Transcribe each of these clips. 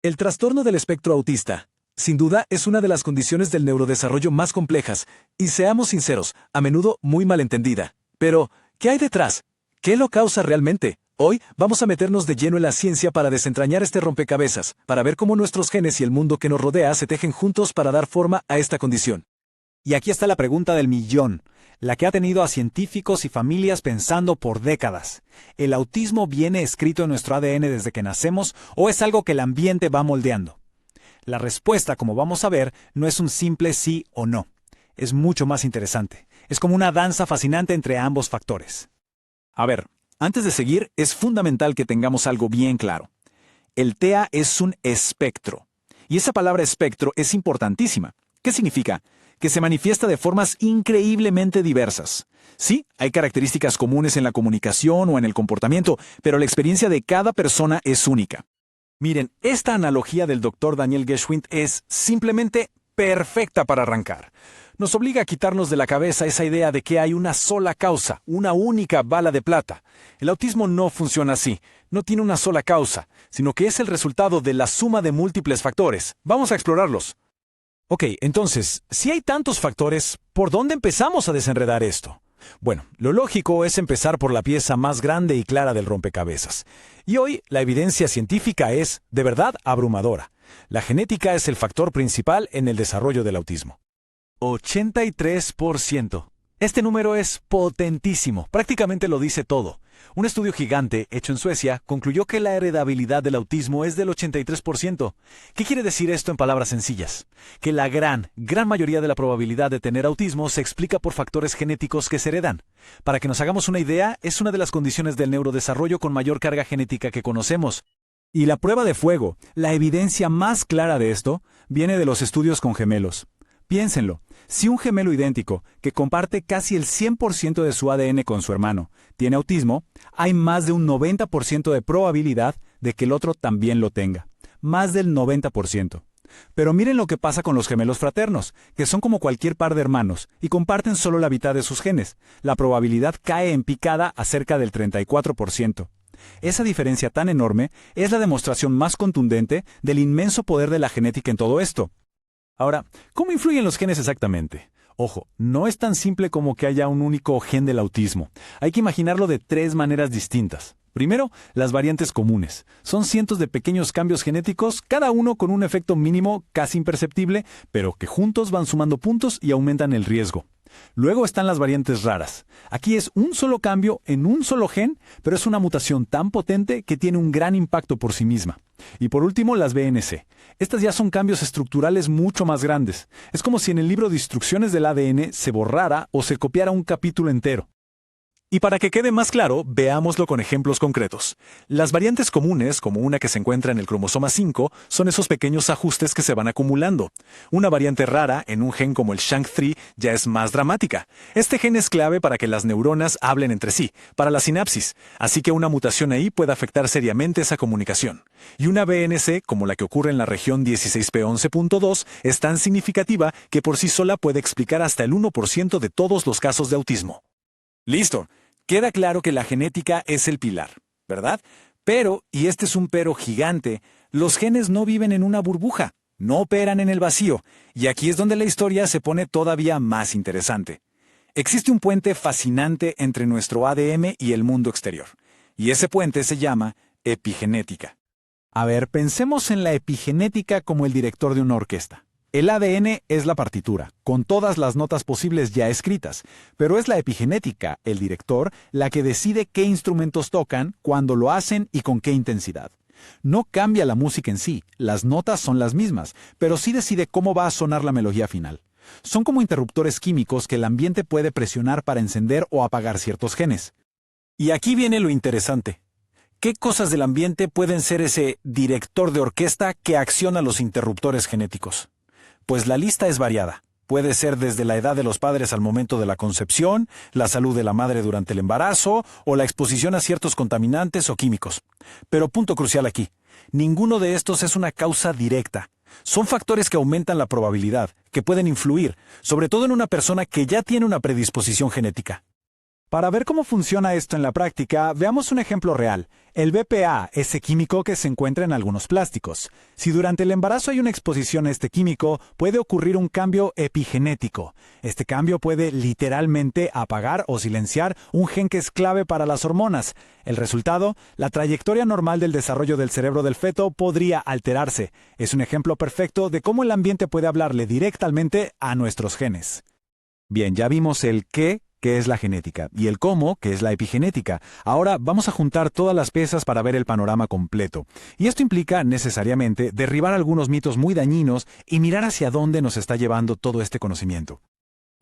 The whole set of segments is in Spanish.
El trastorno del espectro autista, sin duda, es una de las condiciones del neurodesarrollo más complejas, y seamos sinceros, a menudo muy malentendida. Pero, ¿qué hay detrás? ¿Qué lo causa realmente? Hoy vamos a meternos de lleno en la ciencia para desentrañar este rompecabezas, para ver cómo nuestros genes y el mundo que nos rodea se tejen juntos para dar forma a esta condición. Y aquí está la pregunta del millón, la que ha tenido a científicos y familias pensando por décadas. ¿El autismo viene escrito en nuestro ADN desde que nacemos o es algo que el ambiente va moldeando? La respuesta, como vamos a ver, no es un simple sí o no. Es mucho más interesante. Es como una danza fascinante entre ambos factores. A ver, antes de seguir, es fundamental que tengamos algo bien claro. El TEA es un espectro. Y esa palabra espectro es importantísima. ¿Qué significa? Que se manifiesta de formas increíblemente diversas. Sí, hay características comunes en la comunicación o en el comportamiento, pero la experiencia de cada persona es única. Miren, esta analogía del Dr. Daniel Geschwind es simplemente perfecta para arrancar. Nos obliga a quitarnos de la cabeza esa idea de que hay una sola causa, una única bala de plata. El autismo no funciona así, no tiene una sola causa, sino que es el resultado de la suma de múltiples factores. Vamos a explorarlos. Ok, entonces, si hay tantos factores, ¿por dónde empezamos a desenredar esto? Bueno, lo lógico es empezar por la pieza más grande y clara del rompecabezas. Y hoy la evidencia científica es, de verdad, abrumadora. La genética es el factor principal en el desarrollo del autismo. 83%. Este número es potentísimo, prácticamente lo dice todo. Un estudio gigante, hecho en Suecia, concluyó que la heredabilidad del autismo es del 83%. ¿Qué quiere decir esto en palabras sencillas? Que la gran mayoría de la probabilidad de tener autismo se explica por factores genéticos que se heredan. Para que nos hagamos una idea, es una de las condiciones del neurodesarrollo con mayor carga genética que conocemos. Y la prueba de fuego, la evidencia más clara de esto, viene de los estudios con gemelos. Piénsenlo, si un gemelo idéntico, que comparte casi el 100% de su ADN con su hermano, tiene autismo, hay más de un 90% de probabilidad de que el otro también lo tenga. Más del 90%. Pero miren lo que pasa con los gemelos fraternos, que son como cualquier par de hermanos, y comparten solo la mitad de sus genes. La probabilidad cae en picada a cerca del 34%. Esa diferencia tan enorme es la demostración más contundente del inmenso poder de la genética en todo esto. Ahora, ¿cómo influyen los genes exactamente? Ojo, no es tan simple como que haya un único gen del autismo. Hay que imaginarlo de tres maneras distintas. Primero, las variantes comunes. Son cientos de pequeños cambios genéticos, cada uno con un efecto mínimo casi imperceptible, pero que juntos van sumando puntos y aumentan el riesgo. Luego están las variantes raras. Aquí es un solo cambio en un solo gen, pero es una mutación tan potente que tiene un gran impacto por sí misma. Y por último, las BNC. Estas ya son cambios estructurales mucho más grandes. Es como si en el libro de instrucciones del ADN se borrara o se copiara un capítulo entero. Y para que quede más claro, veámoslo con ejemplos concretos. Las variantes comunes, como una que se encuentra en el cromosoma 5, son esos pequeños ajustes que se van acumulando. Una variante rara, en un gen como el SHANK3, ya es más dramática. Este gen es clave para que las neuronas hablen entre sí, para la sinapsis, así que una mutación ahí puede afectar seriamente esa comunicación. Y una BNC, como la que ocurre en la región 16p11.2, es tan significativa que por sí sola puede explicar hasta el 1% de todos los casos de autismo. Listo. Queda claro que la genética es el pilar, ¿verdad? Pero, y este es un pero gigante, los genes no viven en una burbuja, no operan en el vacío, y aquí es donde la historia se pone todavía más interesante. Existe un puente fascinante entre nuestro ADN y el mundo exterior, y ese puente se llama epigenética. A ver, pensemos en la epigenética como el director de una orquesta. El ADN es la partitura, con todas las notas posibles ya escritas, pero es la epigenética, el director, la que decide qué instrumentos tocan, cuándo lo hacen y con qué intensidad. No cambia la música en sí, las notas son las mismas, pero sí decide cómo va a sonar la melodía final. Son como interruptores químicos que el ambiente puede presionar para encender o apagar ciertos genes. Y aquí viene lo interesante. ¿Qué cosas del ambiente pueden ser ese director de orquesta que acciona los interruptores genéticos? Pues la lista es variada. Puede ser desde la edad de los padres al momento de la concepción, la salud de la madre durante el embarazo o la exposición a ciertos contaminantes o químicos. Pero punto crucial aquí, ninguno de estos es una causa directa. Son factores que aumentan la probabilidad, que pueden influir, sobre todo en una persona que ya tiene una predisposición genética. Para ver cómo funciona esto en la práctica, veamos un ejemplo real. El BPA, ese químico que se encuentra en algunos plásticos. Si durante el embarazo hay una exposición a este químico, puede ocurrir un cambio epigenético. Este cambio puede literalmente apagar o silenciar un gen que es clave para las hormonas. El resultado, la trayectoria normal del desarrollo del cerebro del feto podría alterarse. Es un ejemplo perfecto de cómo el ambiente puede hablarle directamente a nuestros genes. Bien, ya vimos el qué, que es la genética, y el cómo, que es la epigenética. Ahora vamos a juntar todas las piezas para ver el panorama completo. Y esto implica, necesariamente, derribar algunos mitos muy dañinos y mirar hacia dónde nos está llevando todo este conocimiento.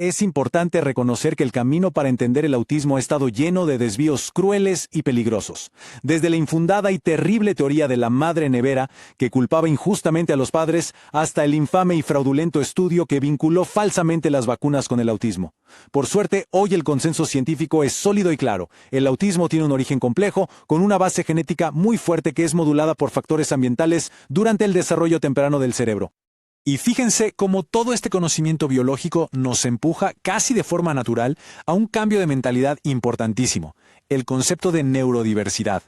Es importante reconocer que el camino para entender el autismo ha estado lleno de desvíos crueles y peligrosos. Desde la infundada y terrible teoría de la madre nevera, que culpaba injustamente a los padres, hasta el infame y fraudulento estudio que vinculó falsamente las vacunas con el autismo. Por suerte, hoy el consenso científico es sólido y claro. El autismo tiene un origen complejo, con una base genética muy fuerte que es modulada por factores ambientales durante el desarrollo temprano del cerebro. Y fíjense cómo todo este conocimiento biológico nos empuja casi de forma natural a un cambio de mentalidad importantísimo, el concepto de neurodiversidad.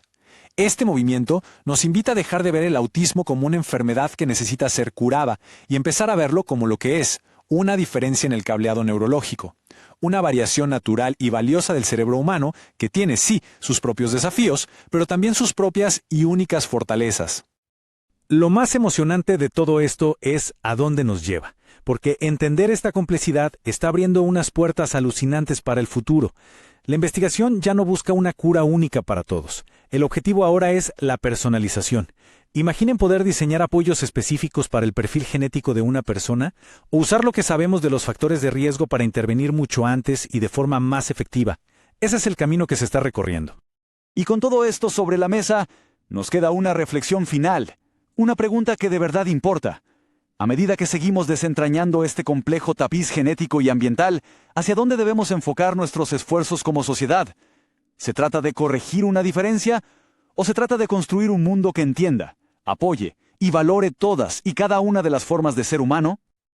Este movimiento nos invita a dejar de ver el autismo como una enfermedad que necesita ser curada y empezar a verlo como lo que es, una diferencia en el cableado neurológico, una variación natural y valiosa del cerebro humano que tiene, sí, sus propios desafíos, pero también sus propias y únicas fortalezas. Lo más emocionante de todo esto es a dónde nos lleva, porque entender esta complejidad está abriendo unas puertas alucinantes para el futuro. La investigación ya no busca una cura única para todos. El objetivo ahora es la personalización. Imaginen poder diseñar apoyos específicos para el perfil genético de una persona, o usar lo que sabemos de los factores de riesgo para intervenir mucho antes y de forma más efectiva. Ese es el camino que se está recorriendo. Y con todo esto sobre la mesa, nos queda una reflexión final. Una pregunta que de verdad importa. A medida que seguimos desentrañando este complejo tapiz genético y ambiental, ¿hacia dónde debemos enfocar nuestros esfuerzos como sociedad? ¿Se trata de corregir una diferencia? ¿O se trata de construir un mundo que entienda, apoye y valore todas y cada una de las formas de ser humano?